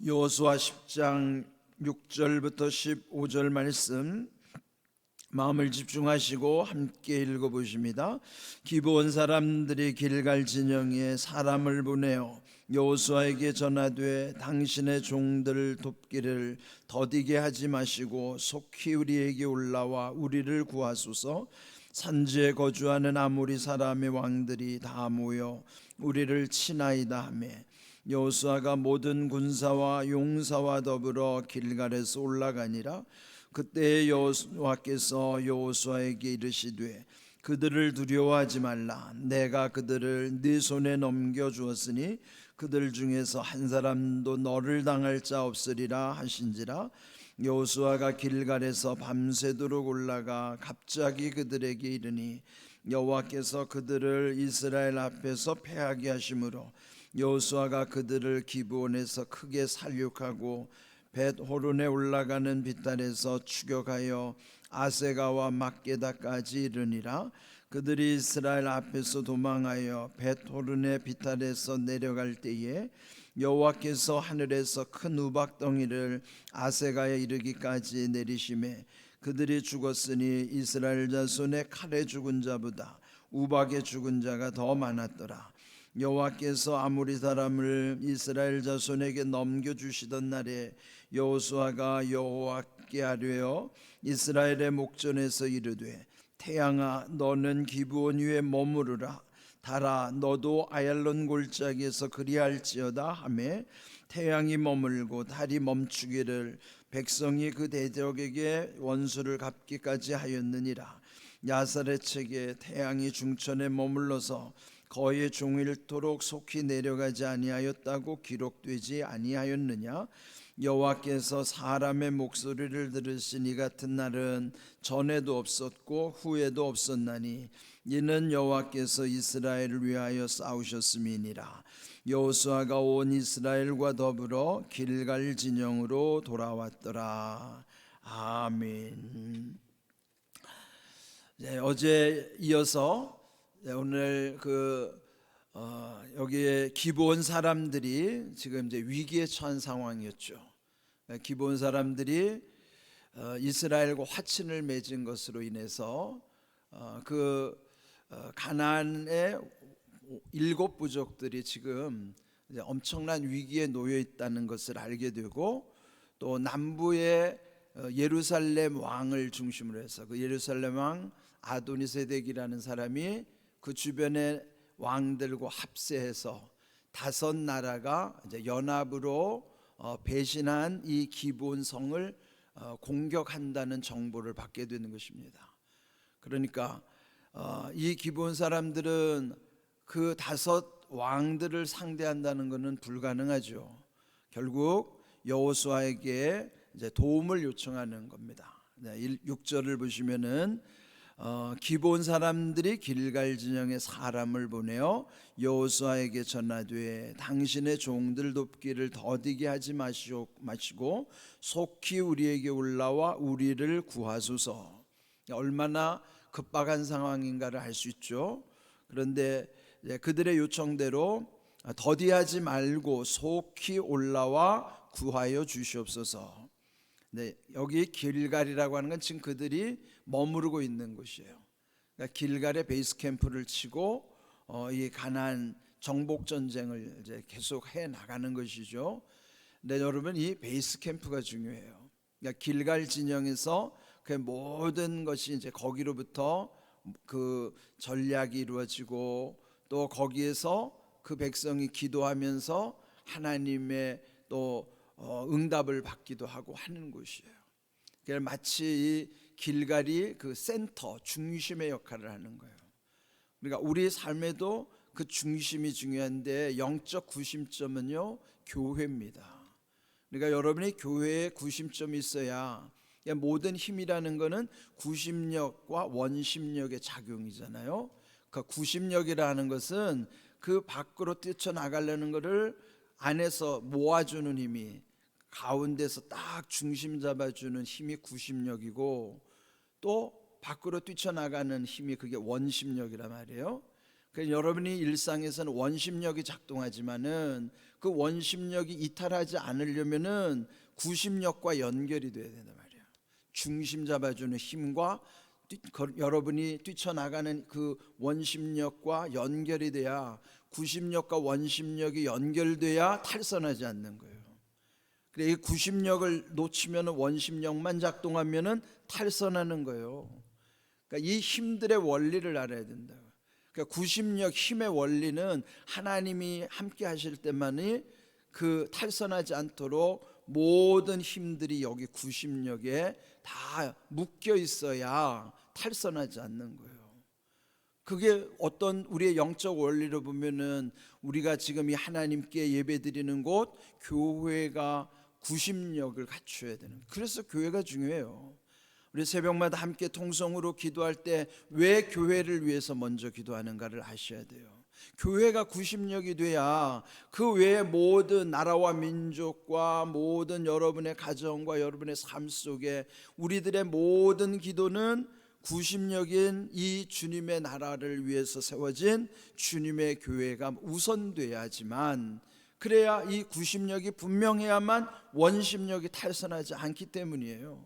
여호수아 10장 6절부터 15절 말씀 마음을 집중하시고 함께 읽어보십니다. 기브온 사람들이 길갈 진영에 사람을 보내어 여호수아에게 전하되 당신의 종들 돕기를 더디게 하지 마시고 속히 우리에게 올라와 우리를 구하소서. 산지에 거주하는 아모리 사람의 왕들이 다 모여 우리를 치나이다 하며 여호수아가 모든 군사와 용사와 더불어 길갈에서 올라가니라. 그때 여호와께서 여호수아에게 이르시되 그들을 두려워하지 말라. 내가 그들을 네 손에 넘겨주었으니 그들 중에서 한 사람도 너를 당할 자 없으리라 하신지라. 여호수아가 길갈에서 밤새도록 올라가 갑자기 그들에게 이르니 여호와께서 그들을 이스라엘 앞에서 패하게 하심으로 여호수아가 그들을 기브온에서 크게 살육하고 벳호론에 올라가는 비탈에서 추격하여 아세가와 막게다까지 이르니라. 그들이 이스라엘 앞에서 도망하여 벳호론의 비탈에서 내려갈 때에 여호와께서 하늘에서 큰 우박덩이를 아세가에 이르기까지 내리심에 그들이 죽었으니 이스라엘 자손의 칼에 죽은 자보다 우박에 죽은 자가 더 많았더라. 여호와께서 아모리 사람을 이스라엘 자손에게 넘겨주시던 날에 여호수아가 여호와께 아뢰어 이스라엘의 목전에서 이르되 태양아 너는 기브온 위에 머무르라. 달아 너도 아얄론 골짜기에서 그리할지어다 하매 태양이 머물고 달이 멈추기를 백성이 그 대적에게 원수를 갚기까지 하였느니라. 야살의 책에 태양이 중천에 머물러서 거의 종일토록 속히 내려가지 아니하였다고 기록되지 아니하였느냐. 여호와께서 사람의 목소리를 들으신 이 같은 날은 전에도 없었고 후에도 없었나니 이는 여호와께서 이스라엘을 위하여 싸우셨음이니라. 여호수아가 온 이스라엘과 더불어 길갈 진영으로 돌아왔더라. 아멘. 어제 이어서 오늘 여기에 기브온 사람들이 지금 이제 위기에 처한 상황이었죠. 기브온 사람들이 이스라엘과 화친을 맺은 것으로 인해서 가나안의 7 부족들이 지금 이제 엄청난 위기에 놓여 있다는 것을 알게 되고, 또 남부의 예루살렘 왕을 중심으로 해서 그 예루살렘 왕 아도니세덱이라는 사람이 그 주변의 왕들과 합세해서 5 나라가 이제 연합으로 배신한 이 기브온 성을 공격한다는 정보를 받게 되는 것입니다. 그러니까 이 기브온 사람들은 그 5 왕들을 상대한다는 것은 불가능하죠. 결국 여호수아에게 이제 도움을 요청하는 겁니다. 6절을 보시면은 기브온 사람들이 길갈 진영에 사람을 보내어 여호수아에게 전하되 당신의 종들 돕기를 더디게 하지 마시고 속히 우리에게 올라와 우리를 구하소서. 얼마나 급박한 상황인가를 알 수 있죠. 그런데 그들의 요청대로 더디하지 말고 속히 올라와 구하여 주시옵소서. 여기 길갈이라고 하는 건 지금 그들이 머무르고 있는 곳이에요. 그러니까 길갈에 베이스 캠프를 치고 이 가나안 정복 전쟁을 이제 계속 해 나가는 것이죠. 근데 여러분, 이 베이스 캠프가 중요해요. 그러니까 길갈 진영에서 그 모든 것이 이제 거기로부터 그 전략이 이루어지고, 또 거기에서 그 백성이 기도하면서 하나님의 또 응답을 받기도 하고 하는 곳이에요. 그러니까 마치 이 길갈이 그 센터, 중심의 역할을 하는 거예요. 그러니까 우리 삶에도 그 중심이 중요한데 영적 구심점은요, 교회입니다. 그러니까 여러분이 교회에 구심점이 있어야, 모든 힘이라는 것은 구심력과 원심력의 작용이잖아요. 그 구심력이라는 것은 그 밖으로 뛰쳐나가려는 것을 안에서 모아주는 힘이, 가운데서 딱 중심 잡아주는 힘이 구심력이고, 또 밖으로 뛰쳐나가는 힘이 그게 원심력이란 말이에요. 여러분이 일상에서는 원심력이 작동하지만은 그 원심력이 이탈하지 않으려면은 구심력과 연결이 돼야 된단 말이에요. 중심 잡아주는 힘과 여러분이 뛰쳐나가는 그 원심력과 연결이 돼야, 구심력과 원심력이 연결돼야 탈선하지 않는 거예요. 그래, 이 구심력을 놓치면 원심력만 작동하면 탈선하는 거예요. 그러니까 이 힘들의 원리를 알아야 된다. 그러니까 구심력, 힘의 원리는 하나님이 함께 하실 때만이 그 탈선하지 않도록 모든 힘들이 여기 구심력에 다 묶여 있어야 탈선하지 않는 거예요. 그게 어떤 우리의 영적 원리로 보면은 우리가 지금 이 하나님께 예배드리는 곳 교회가 구심력을 갖춰야 되는, 그래서 교회가 중요해요. 우리 새벽마다 함께 통성으로 기도할 때 왜 교회를 위해서 먼저 기도하는가를 아셔야 돼요. 교회가 구심력이 돼야 그 외의 모든 나라와 민족과 모든 여러분의 가정과 여러분의 삶 속에 우리들의 모든 기도는 구심력인 이 주님의 나라를 위해서 세워진 주님의 교회가 우선돼야지만, 그래야 이 구심력이 분명해야만 원심력이 탈선하지 않기 때문이에요.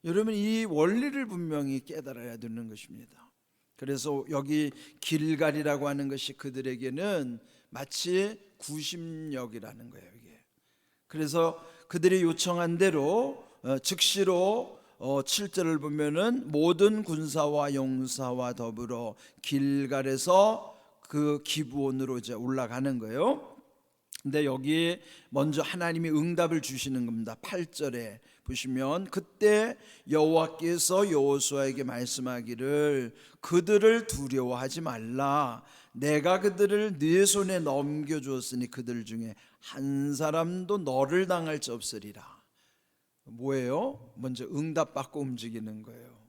여러분, 이 원리를 분명히 깨달아야 되는 것입니다. 그래서 여기 길갈이라고 하는 것이 그들에게는 마치 구심력이라는 거예요, 이게. 그래서 그들이 요청한 대로 즉시로 7절을 보면은 모든 군사와 용사와 더불어 길갈에서 그 기브온으로 이제 올라가는 거예요. 근데 여기 먼저 하나님이 응답을 주시는 겁니다. 8절에 보시면 그때 여호와께서 여호수아에게 말씀하기를 그들을 두려워하지 말라. 내가 그들을 네 손에 넘겨주었으니 그들 중에 한 사람도 너를 당할 자 없으리라. 뭐예요? 먼저 응답받고 움직이는 거예요.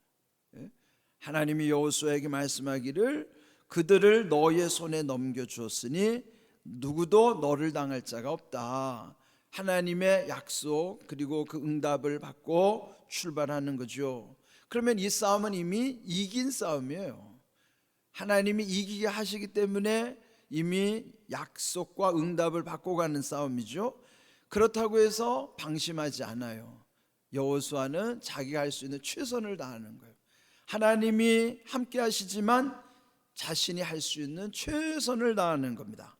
하나님이 여호수아에게 말씀하기를 그들을 너의 손에 넘겨주었으니 누구도 너를 당할 자가 없다. 하나님의 약속 그리고 그 응답을 받고 출발하는 거죠. 그러면 이 싸움은 이미 이긴 싸움이에요. 하나님이 이기게 하시기 때문에 이미 약속과 응답을 받고 가는 싸움이죠. 그렇다고 해서 방심하지 않아요. 여호수아는 자기가 할 수 있는 최선을 다하는 거예요. 하나님이 함께 하시지만 자신이 할 수 있는 최선을 다하는 겁니다.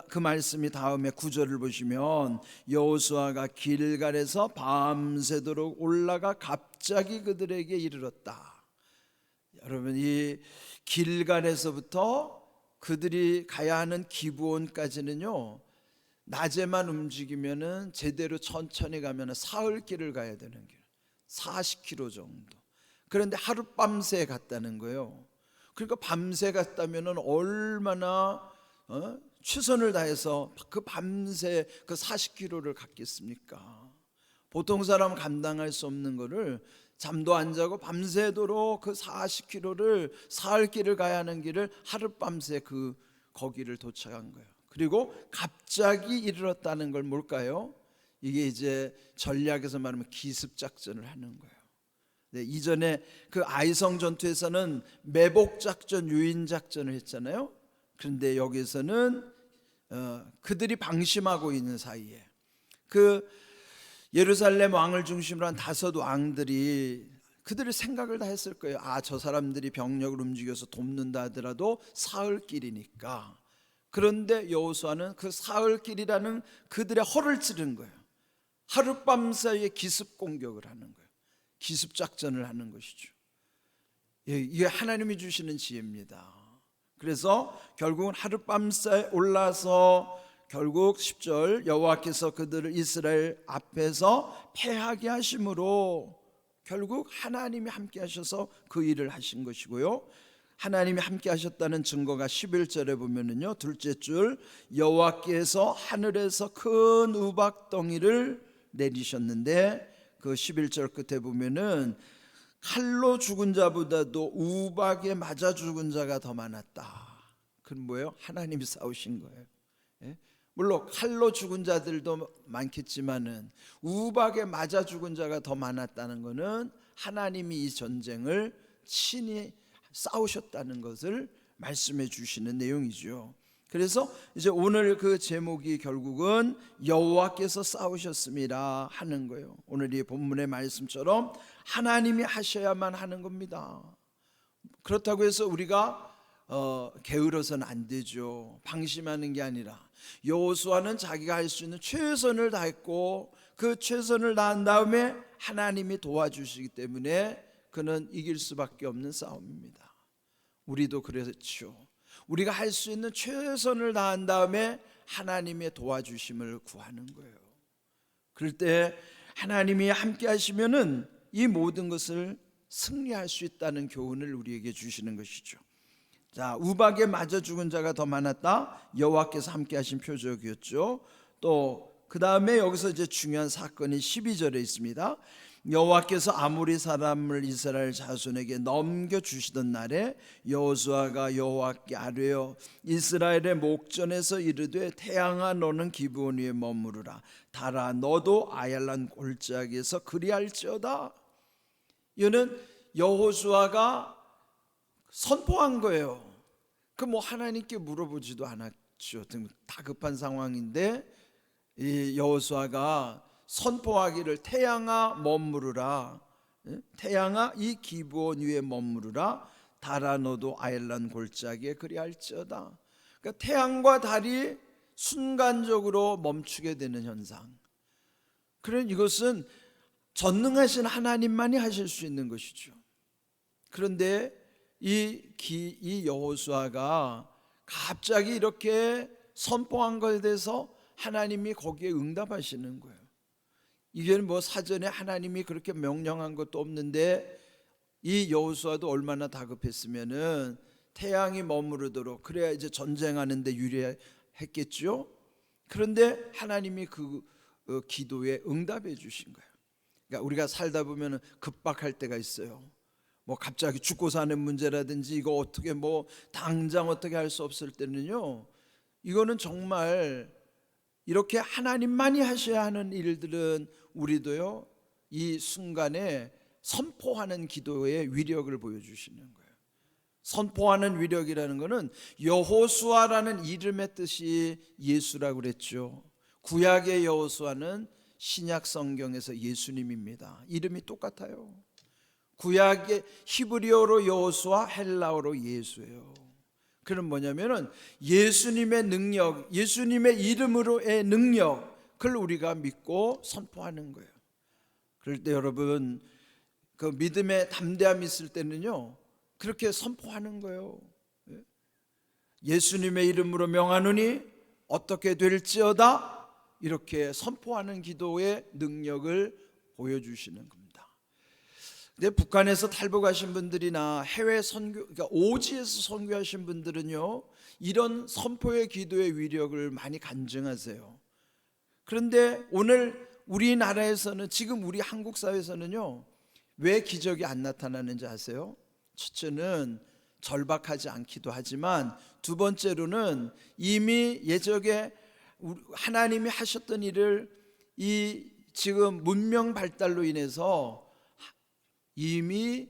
그 말씀이 다음에 9절을 보시면 여호수아가 길갈에서 밤새도록 올라가 갑자기 그들에게 이르렀다. 여러분, 이 길갈에서부터 그들이 가야 하는 기브온까지는요, 낮에만 움직이면은 제대로 천천히 가면은 사흘 길을 가야 되는 길, 40km 정도. 그런데 하룻밤새 갔다는 거예요. 그러니까 밤새 갔다면은 얼마나 최선을 다해서 그 밤새 그 40km를 갔겠습니까? 보통 사람은 감당할 수 없는 거를 잠도 안 자고 밤새도록 그 40km를 사흘 길을 가야 하는 길을 하룻밤새 거기를 도착한 거예요. 그리고 갑자기 이르렀다는 걸 뭘까요? 이게 이제 전략에서 말하면 기습작전을 하는 거예요. 네, 이전에 그 아이성 전투에서는 매복작전, 유인작전을 했잖아요. 그런데 여기서는 그들이 방심하고 있는 사이에 그 예루살렘 왕을 중심으로 한 5 왕들이 그들의 생각을 다 했을 거예요. 저 사람들이 병력을 움직여서 돕는다 하더라도 사흘 길이니까. 그런데 여호수아는 그 사흘 길이라는 그들의 허를 찌른 거예요. 하룻밤 사이에 기습 공격을 하는 거예요. 기습 작전을 하는 것이죠. 이게 하나님이 주시는 지혜입니다. 그래서 결국은 하룻밤 사이에 올라서 결국 10절 여호와께서 그들을 이스라엘 앞에서 패하게 하심으로 결국 하나님이 함께 하셔서 그 일을 하신 것이고요. 하나님이 함께 하셨다는 증거가 11절에 보면은요, 둘째 줄 여호와께서 하늘에서 큰 우박덩이를 내리셨는데 그 11절 끝에 보면은 칼로 죽은 자보다도 우박에 맞아 죽은 자가 더 많았다. 그건 뭐예요? 하나님이 싸우신 거예요. 물론 칼로 죽은 자들도 많겠지만은 우박에 맞아 죽은 자가 더 많았다는 것은 하나님이 이 전쟁을 친히 싸우셨다는 것을 말씀해 주시는 내용이죠. 그래서 이제 오늘 그 제목이 결국은 여호와께서 싸우셨습니다 하는 거예요. 오늘 이 본문의 말씀처럼 하나님이 하셔야만 하는 겁니다. 그렇다고 해서 우리가 게으러서는 안 되죠. 방심하는 게 아니라 여호수아는 자기가 할 수 있는 최선을 다했고 그 최선을 다한 다음에 하나님이 도와주시기 때문에 그는 이길 수밖에 없는 싸움입니다. 우리도 그렇죠. 우리가 할 수 있는 최선을 다한 다음에 하나님의 도와주심을 구하는 거예요. 그럴 때 하나님이 함께 하시면은 이 모든 것을 승리할 수 있다는 교훈을 우리에게 주시는 것이죠. 자, 우박에 맞아 죽은 자가 더 많았다. 여호와께서 함께 하신 표적이었죠. 또 그 다음에 여기서 이제 중요한 사건이 12절에 있습니다. 여호와께서 아모리 사람을 이스라엘 자손에게 넘겨주시던 날에 여호수아가 여호와께 아뢰어 이스라엘의 목전에서 이르되 태양아 너는 기브온 위에 머무르라 달아 너도 아얄란 골짜기에서 그리할지어다. 이는 여호수아가 선포한 거예요. 그 뭐 하나님께 물어보지도 않았죠. 다급한 상황인데 이 여호수아가 선포하기를 태양아 머무르라, 태양아 이 기브온 위에 머무르라 달아 너도 아얄란 골짜기에 그리할지어다. 그러니까 태양과 달이 순간적으로 멈추게 되는 현상. 그런 이것은 전능하신 하나님만이 하실 수 있는 것이죠. 그런데 이 여호수아가 갑자기 이렇게 선포한 것에 대해서 하나님이 거기에 응답하시는 거예요. 이게 뭐 사전에 하나님이 그렇게 명령한 것도 없는데 이 여호수아도 얼마나 다급했으면은 태양이 머무르도록 그래야 이제 전쟁하는데 유리했겠죠. 그런데 하나님이 그 기도에 응답해 주신 거예요. 그러니까 우리가 살다 보면 급박할 때가 있어요. 뭐 갑자기 죽고 사는 문제라든지 이거 어떻게 뭐 당장 어떻게 할 수 없을 때는요, 이거는 정말 이렇게 하나님만이 하셔야 하는 일들은 우리도요 이 순간에 선포하는 기도의 위력을 보여주시는 거예요. 선포하는 위력이라는 것은 여호수아라는 이름의 뜻이 예수라고 그랬죠. 구약의 여호수아는 신약 성경에서 예수님입니다. 이름이 똑같아요. 구약의 히브리어로 여호수아, 헬라어로 예수예요. 그는 뭐냐면은 예수님의 능력, 예수님의 이름으로의 능력을 우리가 믿고 선포하는 거예요. 그럴 때 여러분 그 믿음의 담대함이 있을 때는요 그렇게 선포하는 거예요. 예수님의 이름으로 명하노니 어떻게 될지어다, 이렇게 선포하는 기도의 능력을 보여주시는 겁니다. 근데 북한에서 탈북하신 분들이나 해외 선교, 그러니까 오지에서 선교하신 분들은요 이런 선포의 기도의 위력을 많이 간증하세요. 그런데 오늘 우리나라에서는, 지금 우리 한국 사회에서는요 왜 기적이 안 나타나는지 아세요? 첫째는 절박하지 않기도 하지만 두 번째로는 이미 예적에 하나님이 하셨던 일을 이 지금 문명 발달로 인해서 이미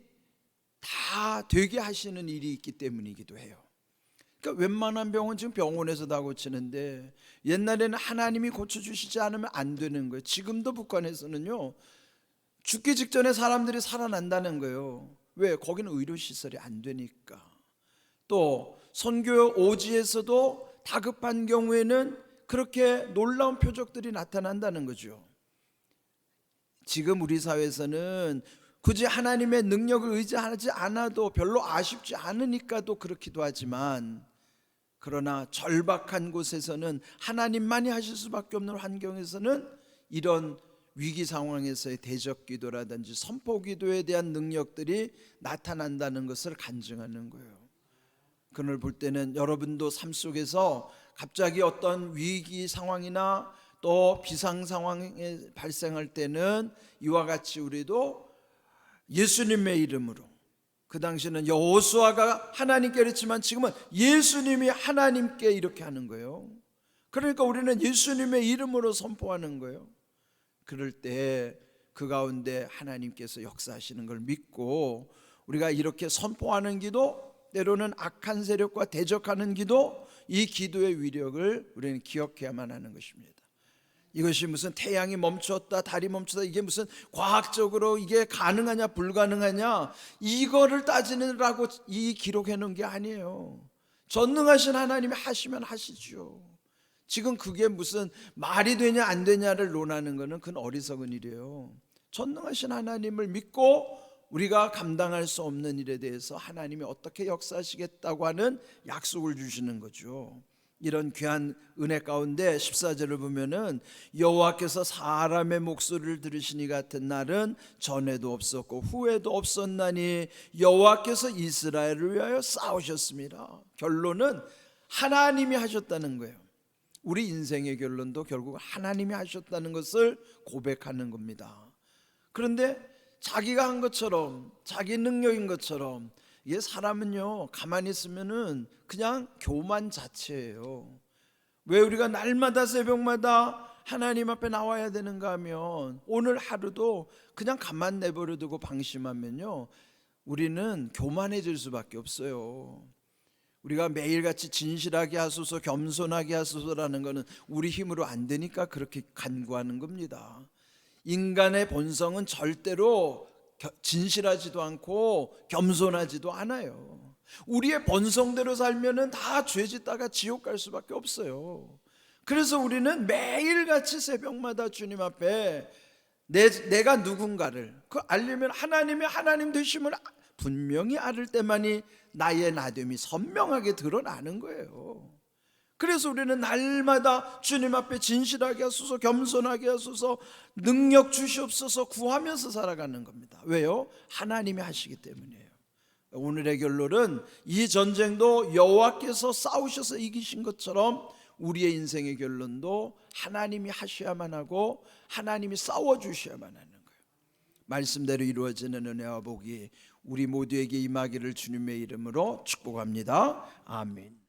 다 되게 하시는 일이 있기 때문이기도 해요. 그러니까 웬만한 병은 지금 병원에서 다 고치는데 옛날에는 하나님이 고쳐주시지 않으면 안 되는 거예요. 지금도 북한에서는요 죽기 직전에 사람들이 살아난다는 거예요. 왜? 거기는 의료시설이 안 되니까. 또 선교 오지에서도 다급한 경우에는 그렇게 놀라운 표적들이 나타난다는 거죠. 지금 우리 사회에서는 굳이 하나님의 능력을 의지하지 않아도 별로 아쉽지 않으니까도 그렇기도 하지만, 그러나 절박한 곳에서는 하나님만이 하실 수밖에 없는 환경에서는 이런 위기 상황에서의 대적 기도라든지 선포 기도에 대한 능력들이 나타난다는 것을 간증하는 거예요. 그걸 볼 때는 여러분도 삶 속에서 갑자기 어떤 위기 상황이나 또 비상 상황이 발생할 때는 이와 같이 우리도 예수님의 이름으로, 그 당시에는 여호수아가 하나님께 그랬지만 지금은 예수님이 하나님께 이렇게 하는 거예요. 그러니까 우리는 예수님의 이름으로 선포하는 거예요. 그럴 때 그 가운데 하나님께서 역사하시는 걸 믿고 우리가 이렇게 선포하는 기도, 때로는 악한 세력과 대적하는 기도, 이 기도의 위력을 우리는 기억해야만 하는 것입니다. 이것이 무슨 태양이 멈췄다, 달이 멈췄다, 이게 무슨 과학적으로 이게 가능하냐 불가능하냐 이거를 따지느라고 이 기록해 놓은 게 아니에요. 전능하신 하나님이 하시면 하시죠. 지금 그게 무슨 말이 되냐 안 되냐를 논하는 것은 그건 어리석은 일이에요. 전능하신 하나님을 믿고 우리가 감당할 수 없는 일에 대해서 하나님이 어떻게 역사하시겠다고 하는 약속을 주시는 거죠. 이런 귀한 은혜 가운데 14절을 보면은 여호와께서 사람의 목소리를 들으시니 같은 날은 전에도 없었고 후에도 없었나니 여호와께서 이스라엘을 위하여 싸우셨습니다. 결론은 하나님이 하셨다는 거예요. 우리 인생의 결론도 결국 하나님이 하셨다는 것을 고백하는 겁니다. 그런데 자기가 한 것처럼, 자기 능력인 것처럼, 이게 사람은요 가만히 있으면은 그냥 교만 자체예요. 왜 우리가 날마다 새벽마다 하나님 앞에 나와야 되는가 하면, 오늘 하루도 그냥 가만 내버려 두고 방심하면요 우리는 교만해질 수밖에 없어요. 우리가 매일같이 진실하게 하소서, 겸손하게 하소서라는 것은 우리 힘으로 안 되니까 그렇게 간구하는 겁니다. 인간의 본성은 절대로 진실하지도 않고 겸손하지도 않아요. 우리의 본성대로 살면은 다 죄짓다가 지옥 갈 수밖에 없어요. 그래서 우리는 매일같이 새벽마다 주님 앞에 내가 누군가를 알려면 하나님의 하나님 되심을 분명히 알을 때만이 나의 나됨이 선명하게 드러나는 거예요. 그래서 우리는 날마다 주님 앞에 진실하게 하소서, 겸손하게 하소서, 능력 주시옵소서 구하면서 살아가는 겁니다. 왜요? 하나님이 하시기 때문이에요. 오늘의 결론은 이 전쟁도 여호와께서 싸우셔서 이기신 것처럼 우리의 인생의 결론도 하나님이 하셔야만 하고 하나님이 싸워주셔야만 하는 거예요. 말씀대로 이루어지는 은혜와 복이 우리 모두에게 임하기를 주님의 이름으로 축복합니다. 아멘.